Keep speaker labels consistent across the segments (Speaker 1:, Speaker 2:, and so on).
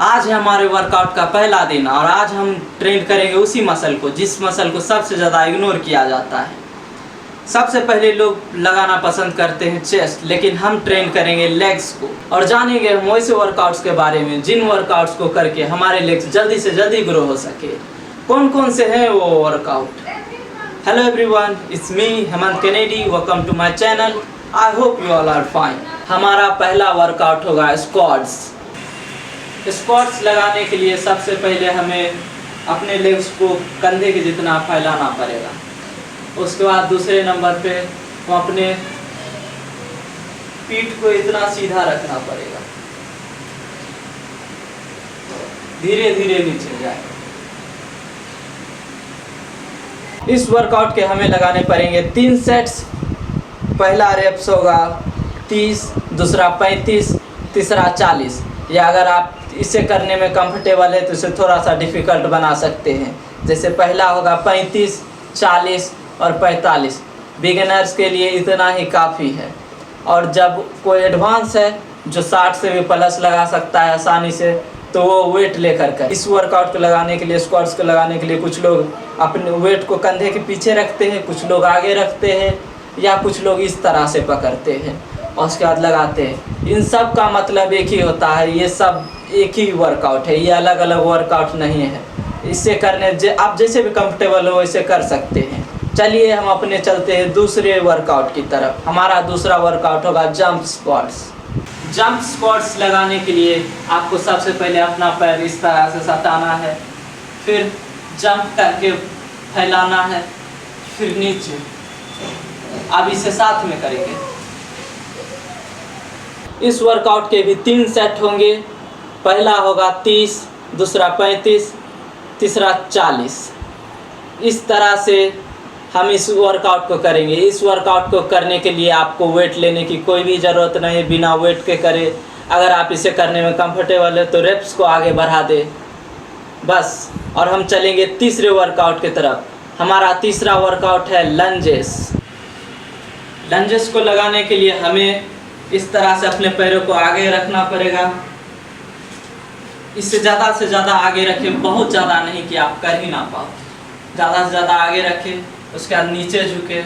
Speaker 1: आज है हमारे वर्कआउट का पहला दिन और आज हम ट्रेन करेंगे उसी मसल को जिस मसल को सबसे ज़्यादा इग्नोर किया जाता है। सबसे पहले लोग लगाना पसंद करते हैं चेस्ट, लेकिन हम ट्रेन करेंगे लेग्स को और जानेंगे हम वैसे वर्कआउट्स के बारे में जिन वर्कआउट्स को करके हमारे लेग्स जल्दी से जल्दी ग्रो हो सके। कौन कौन से हैं वो workout? Hello everyone, it's me Hemant Kennedy, welcome to my channel. I hope you all are fine. हमारा पहला वर्कआउट होगा स्क्वाट्स। स्क्वाट्स लगाने के लिए सबसे पहले हमें अपने लेग्स को कंधे के जितना फैलाना पड़ेगा। उसके बाद दूसरे नंबर पे हम अपने पीठ को इतना सीधा रखना पड़ेगा, धीरे धीरे नीचे जाए। इस वर्कआउट के हमें लगाने पड़ेंगे 3 सेट्स। पहला रेप्स होगा 30, दूसरा 35, तीसरा 40। या अगर आप इसे करने में कंफर्टेबल है तो इसे थोड़ा सा डिफ़िकल्ट बना सकते हैं। जैसे पहला होगा 35, 40 और 45। बिगिनर्स के लिए इतना ही काफ़ी है। और जब कोई एडवांस है जो 60 से भी प्लस लगा सकता है आसानी से, तो वो वेट लेकर कर इस वर्कआउट को लगाने के लिए, स्क्वाट्स को लगाने के लिए कुछ लोग अपने वेट को कंधे के पीछे रखते हैं, कुछ लोग आगे रखते हैं या कुछ लोग इस तरह से पकड़ते हैं और उसके बाद लगाते हैं। इन सब का मतलब एक ही होता है, ये सब एक ही वर्कआउट है, ये अलग अलग वर्कआउट नहीं है। इससे करने आप जैसे भी कंफर्टेबल हो वैसे कर सकते हैं। चलिए हम अपने चलते हैं दूसरे वर्कआउट की तरफ। हमारा दूसरा वर्कआउट होगा जंप स्क्वाट्स। जंप स्क्वाट्स लगाने के लिए आपको सबसे पहले अपना पैर इस तरह से सटाना है, फिर जंप करके फैलाना है, फिर नीचे। अब इसे साथ में करेंगे। इस वर्कआउट के भी 3 सेट होंगे। पहला होगा 30, दूसरा 35, तीसरा 40। इस तरह से हम इस वर्कआउट को करेंगे। इस वर्कआउट को करने के लिए आपको वेट लेने की कोई भी ज़रूरत नहीं, बिना वेट के करें। अगर आप इसे करने में कंफर्टेबल है तो रेप्स को आगे बढ़ा दें बस। और हम चलेंगे तीसरे वर्कआउट की तरफ। हमारा तीसरा वर्कआउट है लंजेस। लंजेस को लगाने के लिए हमें इस तरह से अपने पैरों को आगे रखना पड़ेगा। इससे ज़्यादा आगे रखें, बहुत ज़्यादा नहीं कि आप कर ही ना पाओ। ज़्यादा से ज़्यादा आगे रखें, उसके बाद नीचे झुके,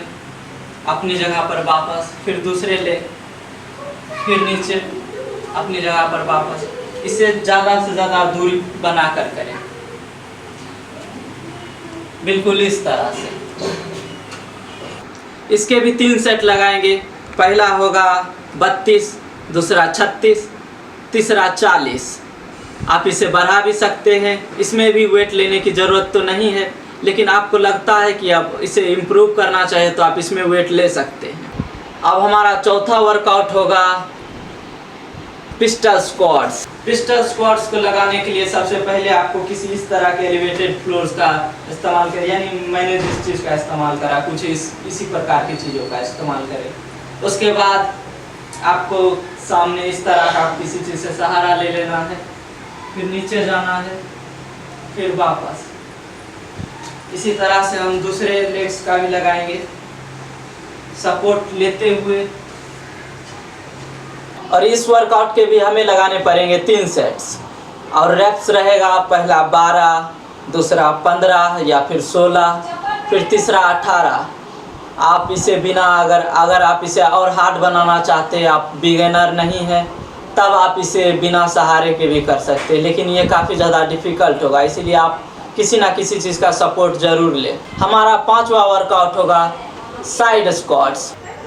Speaker 1: अपनी जगह पर वापस, फिर दूसरे लेग, फिर नीचे, अपनी जगह पर वापस। इसे ज़्यादा से ज़्यादा दूरी बनाकर करें, बिल्कुल इस तरह से। इसके भी 3 सेट लगाएंगे। पहला होगा 32, दूसरा 36, तीसरा 40। आप इसे बढ़ा भी सकते हैं, इसमें भी वेट लेने की ज़रूरत तो नहीं है, लेकिन आपको लगता है कि आप इसे इम्प्रूव करना चाहें तो आप इसमें वेट ले सकते हैं। अब हमारा चौथा वर्कआउट होगा पिस्टल स्क्वाट्स। पिस्टल स्क्वाट्स को लगाने के लिए सबसे पहले आपको किसी इस तरह के एलिवेटेड फ्लोर्स का इस्तेमाल करें, यानी मैंने जिस चीज़ का इस्तेमाल करा कुछ इसी प्रकार की चीज़ों का इस्तेमाल करें। उसके बाद आपको सामने इस तरह का किसी चीज़ से सहारा ले लेना है, फिर नीचे जाना है, फिर वापस। इसी तरह से हम दूसरे लेग्स का भी लगाएंगे, सपोर्ट लेते हुए। और इस वर्कआउट के भी हमें लगाने पड़ेंगे 3 सेट्स और रेप्स रहेगा पहला 12, दूसरा 15 या फिर 16, फिर तीसरा 18। आप इसे बिना अगर आप इसे और हार्ड बनाना चाहते हैं, आप बिगिनर नहीं है, तब आप इसे बिना सहारे के भी कर सकते हैं, लेकिन ये काफ़ी ज़्यादा डिफ़िकल्ट होगा, इसीलिए आप किसी ना किसी चीज़ का सपोर्ट ज़रूर लें। हमारा 5वां वर्कआउट होगा साइड स्क्वाट्स।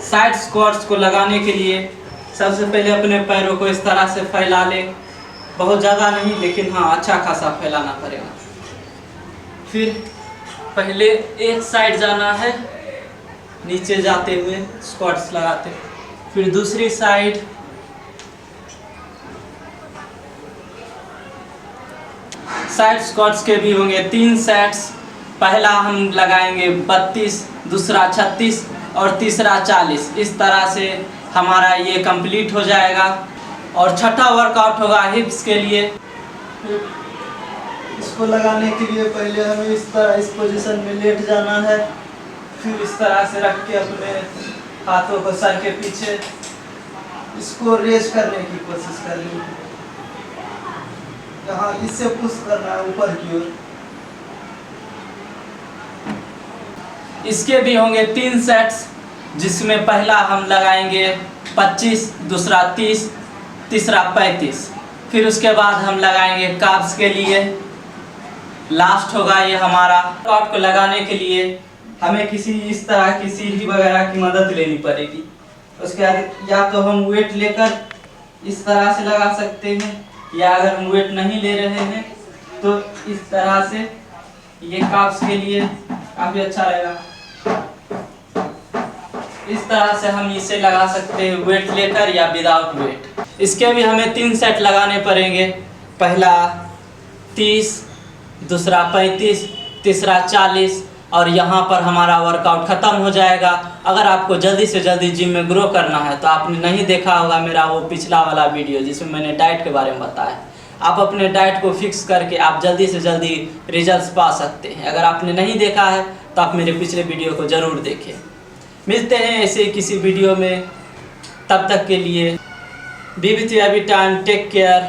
Speaker 1: साइड स्क्वाट्स को लगाने के लिए सबसे पहले अपने पैरों को इस तरह से फैला लें, बहुत ज़्यादा नहीं, लेकिन हाँ अच्छा खासा फैलाना पड़ेगा। फिर पहले एक साइड जाना है, नीचे जाते हुए स्क्वाट्स लगाते, फिर दूसरी साइड, साइड स्क्वाट्स के भी होंगे 3 सेट्स। पहला हम लगाएंगे 32, दूसरा 36 और तीसरा 40। इस तरह से हमारा ये कंप्लीट हो जाएगा। और छठा वर्कआउट होगा हिप्स के लिए। इसको लगाने के लिए पहले हमें इस पोजीशन में लेट जाना है, फिर इस तरह से रख के अपने हाथों को सर के पीछे इसको रेज करने की कोशिश करनी है। यहाँ इससे पुश करना है ऊपर की ओर। इसके भी होंगे 3 सेट्स, जिसमें पहला हम लगाएंगे 25, दूसरा 30, तीसरा 35। फिर उसके बाद हम लगाएंगे काब्स के लिए। लास्ट होगा ये हमारा। वर्कआउट को लगाने के लिए हमें किसी इस तरह की सीढ़ी वगैरह की मदद लेनी पड़ेगी। उसके बाद या तो हम वेट लेकर इस तरह से लगा सकते हैं, या अगर हम वेट नहीं ले रहे हैं तो इस तरह से। ये काब्स के लिए काफ़ी अच्छा रहेगा। इस तरह से हम इसे लगा सकते हैं, वेट लेकर या विदाउट वेट। इसके भी हमें 3 सेट लगाने पड़ेंगे। पहला 30, दूसरा 35, तीसरा 40, और यहाँ पर हमारा वर्कआउट ख़त्म हो जाएगा। अगर आपको जल्दी से जल्दी जिम में ग्रो करना है तो आपने नहीं देखा होगा मेरा वो पिछला वाला वीडियो जिसमें मैंने डाइट के बारे में बताया। आप अपने डाइट को फिक्स करके आप जल्दी से जल्दी रिजल्ट्स पा सकते हैं। अगर आपने नहीं देखा है तो आप मेरे पिछले वीडियो को ज़रूर देखें। मिलते हैं ऐसे किसी वीडियो में, तब तक के लिए be with you every time, take care.